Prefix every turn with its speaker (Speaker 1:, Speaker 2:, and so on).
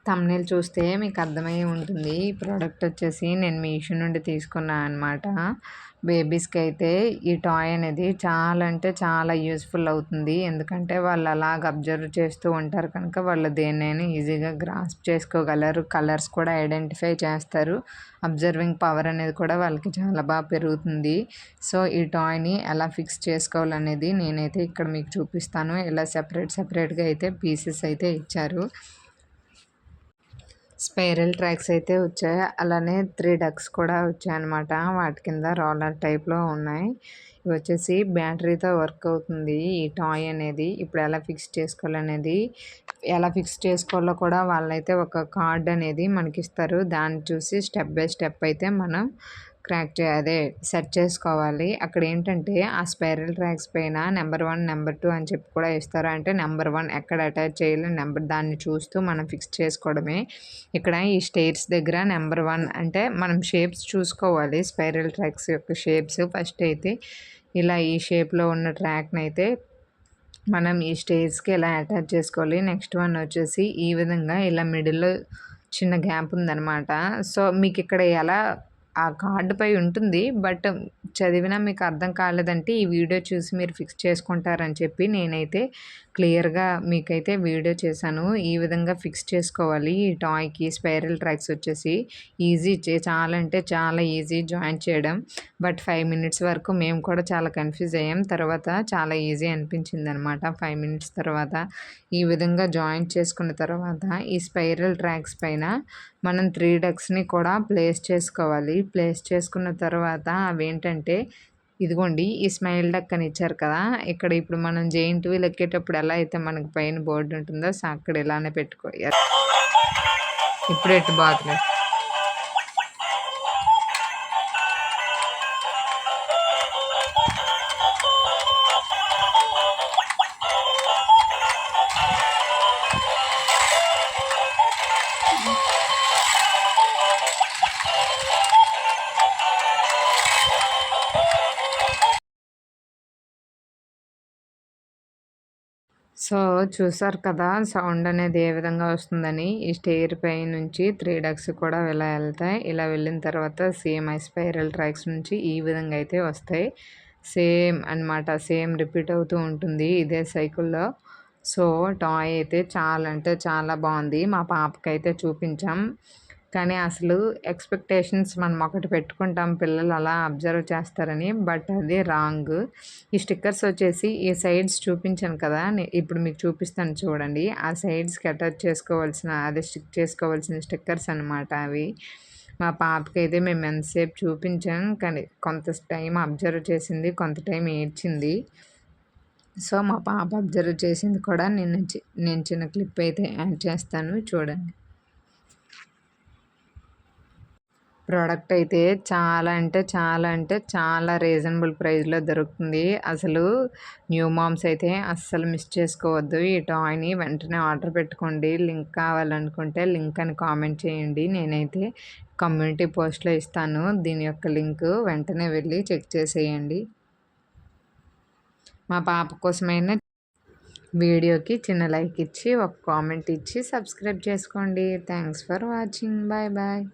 Speaker 1: Thumbnail చూస్తే మీకు అర్థమయ్యే ఉంటుంది. ఈ ప్రోడక్ట్ వచ్చేసి నేను మీషో నుండి తీసుకున్నా అనమాట. బేబీస్‌కైతే ఈ టాయ్ అనేది చాలా అంటే చాలా యూజ్‌ఫుల్ అవుతుంది. ఎందుకంటే వాళ్ళు అలాగ అబ్జర్వ్ చేస్తూ ఉంటారు కనుక వాళ్ళు దేన్నైనా ఈజీగా గ్రాస్ప్ చేసుకోగలరు. కలర్స్ కూడా ఐడెంటిఫై చేస్తారు. అబ్జర్వింగ్ పవర్ అనేది కూడా వాళ్ళకి చాలా బాగా పెరుగుతుంది. సో, ఈ టాయ్‌ని ఎలా ఫిక్స్ చేసుకోవాలనేది నేనైతే ఇక్కడ మీకు చూపిస్తాను. ఇలా సెపరేట్‌గా అయితే పీసెస్ అయితే ఇచ్చారు. స్పైరల్ ట్రాక్స్ అయితే వచ్చాయి. అలానే 3 డక్స్ కూడా వచ్చాయన్నమాట. వాటి కింద రోలర్ టైప్‌లో ఉన్నాయి. ఇవొచ్చేసి బ్యాటరీతో వర్క్ అవుతుంది ఈ టాయ్ అనేది. ఇప్పుడు ఎలా ఫిక్స్ చేసుకోవాలో కూడా వాళ్ళైతే ఒక కార్డ్ అనేది మనకిస్తారు. దాన్ని చూసి స్టెప్ బై స్టెప్ అయితే మనం అదే సెట్ చేసుకోవాలి. అక్కడేంటంటే ఆ స్పైరల్ ట్రాక్స్ పైన నెంబర్ 1, నెంబర్ 2 అని చెప్పి కూడా ఇస్తారు. అంటే నెంబర్ 1 ఎక్కడ అటాచ్ చేయాలి దాన్ని చూస్తూ మనం ఫిక్స్ చేసుకోవడమే. ఇక్కడ ఈ స్టెయిర్స్ దగ్గర నెంబర్ 1 అంటే మనం షేప్స్ చూసుకోవాలి. స్పైరల్ ట్రాక్స్ యొక్క షేప్స్ ఫస్ట్ అయితే ఇలా ఈ షేప్‌లో ఉన్న ట్రాక్‌నైతే మనం ఈ స్టెయిర్స్‌కి ఇలా అటాచ్ చేసుకోవాలి. నెక్స్ట్ వన్ వచ్చేసి ఈ విధంగా ఇలా మిడిల్‌లో చిన్న గ్యాప్ ఉందనమాట. సో, మీకిక్కడ ఎలా ఆ కార్డ్‌పై ఉంటుంది. బట్ చదివినా మీకు అర్థం కాలేదంటే ఈ వీడియో చూసి మీరు ఫిక్స్ చేసుకుంటారని చెప్పి నేనైతే క్లియర్‌గా మీకైతే వీడియో చేశాను. ఈ విధంగా ఫిక్స్ చేసుకోవాలి. ఈ టాయ్‌కి స్పైరల్ ట్రాక్స్ వచ్చేసి చాలా అంటే చాలా ఈజీ జాయిన్ చేయడం. బట్ 5 మినిట్స్ వరకు మేము కూడా చాలా కన్‌ఫ్యూజ్ అయ్యాం. తర్వాత చాలా ఈజీ అనిపించిందనమాట 5 మినిట్స్ తర్వాత. ఈ విధంగా జాయిన్ చేసుకున్న తర్వాత ఈ స్పైరల్ ట్రాక్స్ పైన మనం 3 డక్స్‌ని కూడా ప్లేస్ చేసుకోవాలి. ప్లేస్ చేసుకున్న తర్వాత అవేంటంటే ఇదిగోండి ఈ స్మైల్ డక్ అని ఇచ్చారు కదా! ఇక్కడ ఇప్పుడు మనం జెయింట్ వీల్ ఎక్కేటప్పుడు ఎలా అయితే మనకు పైన బోర్డ్ ఉంటుందో అక్కడ ఇలానే ఇప్పుడు ఎటు బాగలే. సో, చూసారు కదా! సౌండ్ అనేది ఏ విధంగా వస్తుందని. ఈ స్టెయిర్ పై నుంచి 3 డక్స్ కూడా ఇలా ఎళ్తాయి. ఇలా వెళ్ళిన తర్వాత సేమ్ ఆ స్పైరల్ ట్రాక్స్ నుంచి ఈ విధంగా అయితే వస్తాయి. సేమ్ అనమాట. సేమ్ రిపీట్ అవుతూ ఉంటుంది ఇదే సైకిల్‌లో. సో, టాయ్ అయితే చాలా అంటే చాలా బావుంది. మా పాపకైతే చూపించాం. కానీ అసలు ఎక్స్‌పెక్టేషన్స్ మనం ఒకటి పెట్టుకుంటాం పిల్లలు అలా అబ్జర్వ్ చేస్తారని. బట్ అది రాంగ్. ఈ స్టిక్కర్స్ వచ్చేసి ఈ సైడ్స్ చూపించాను కదా! ఇప్పుడు మీకు చూపిస్తాను చూడండి. ఆ సైడ్స్‌కి అటాచ్ చేసుకోవాల్సిన స్టిక్ చేసుకోవాల్సిన స్టిక్కర్స్ అనమాట అవి. మా పాపకైతే మేము ఎంతసేపు చూపించాం. కానీ కొంత టైం అబ్జర్వ్ చేసింది. కొంత టైం ఏడ్చింది. సో, మా పాప అబ్జర్వ్ చేసింది కూడా నేను చిన్న క్లిప్ అయితే యాడ్ చేస్తాను చూడండి. ప్రోడక్ట్ అయితే చాలా రీజనబుల్ ప్రైస్‌లో దొరుకుతుంది. అసలు న్యూ మామ్స్ అయితే అస్సలు మిస్ చేసుకోవద్దు. ఈ టాయ్‌ని వెంటనే ఆర్డర్ పెట్టుకోండి. లింక్ కావాలనుకుంటే లింక్ అని కామెంట్ చేయండి. నేనైతే కమ్యూనిటీ పోస్ట్‌లో ఇస్తాను. దీని యొక్క లింకు వెంటనే వెళ్ళి చెక్ చేసేయండి. మా పాప కోసమైనా వీడియోకి చిన్న లైక్ ఇచ్చి, ఒక కామెంట్ ఇచ్చి సబ్స్క్రైబ్ చేసుకోండి. Thanks for watching. Bye bye.